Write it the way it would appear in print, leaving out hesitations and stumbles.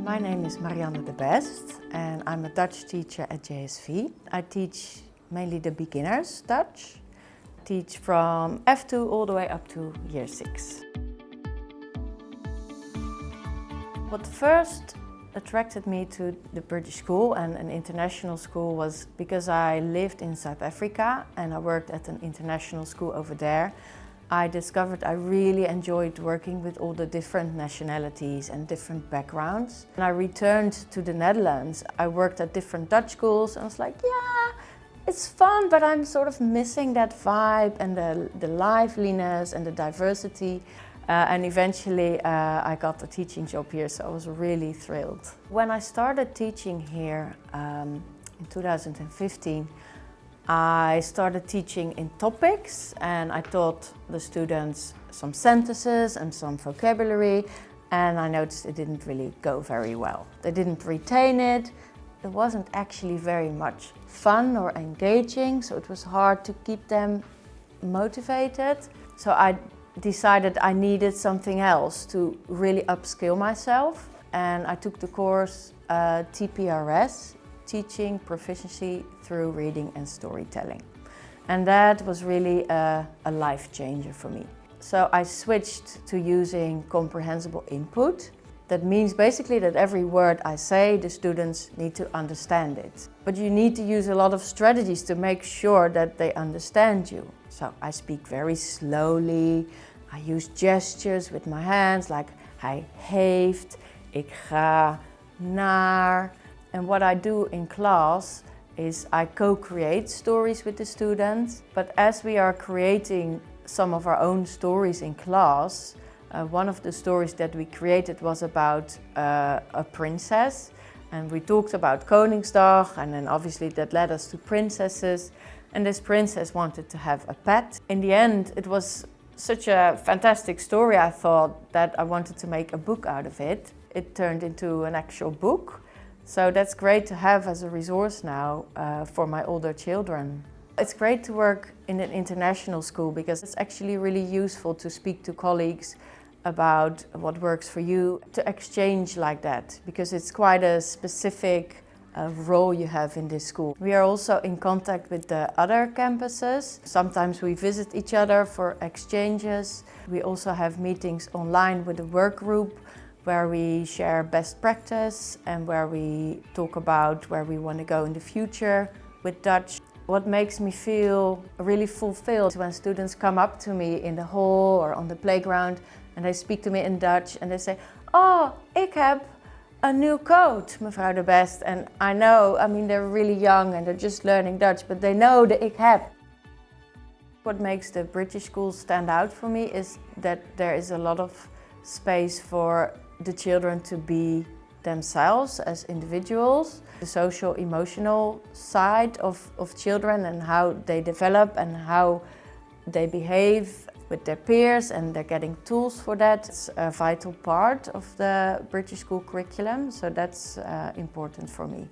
My name is Marianne de Best and I'm a Dutch teacher at JSV. I teach mainly the beginners Dutch. I teach from F2 all the way up to year 6. What first attracted me to the British school and an international school was because I lived in South Africa and I worked at an international school over there. I discovered I really enjoyed working with all the different nationalities and different backgrounds. When I returned to the Netherlands, I worked at different Dutch schools and I was like, yeah, it's fun, but I'm sort of missing that vibe and the liveliness and the diversity. And eventually I got a teaching job here, so I was really thrilled. When I started teaching here in 2015, I started teaching in topics and I taught the students some sentences and some vocabulary, and I noticed it didn't really go very well. They didn't retain it. It wasn't actually very much fun or engaging, so it was hard to keep them motivated. So I decided I needed something else to really upskill myself, and I took the course TPRS, Teaching Proficiency Through Reading and Storytelling. And that was really a life changer for me. So I switched to using comprehensible input. That means basically that every word I say, the students need to understand it. But you need to use a lot of strategies to make sure that they understand you. So I speak very slowly. I use gestures with my hands like hij heeft, ik ga, naar. And what I do in class is I co-create stories with the students. But as we are creating some of our own stories in class, one of the stories that we created was about a princess. And we talked about Koningsdag, and then obviously that led us to princesses. And this princess wanted to have a pet. In the end, it was such a fantastic story, I thought, that I wanted to make a book out of it. It turned into an actual book. So that's great to have as a resource now for my older children. It's great to work in an international school because it's actually really useful to speak to colleagues about what works for you, to exchange like that, because it's quite a specific role you have in this school. We are also in contact with the other campuses. Sometimes we visit each other for exchanges. We also have meetings online with the work group where we share best practice and where we talk about where we want to go in the future with Dutch. What makes me feel really fulfilled is when students come up to me in the hall or on the playground and they speak to me in Dutch and they say, oh, ik heb een nieuw coat, mevrouw de Best. And I know, I mean, they're really young and they're just learning Dutch, but they know the ik heb. What makes the British schools stand out for me is that there is a lot of space for the children to be themselves as individuals. The social emotional side of children and how they develop and how they behave with their peers, and they're getting tools for that. It's a vital part of the British school curriculum, so that's important for me.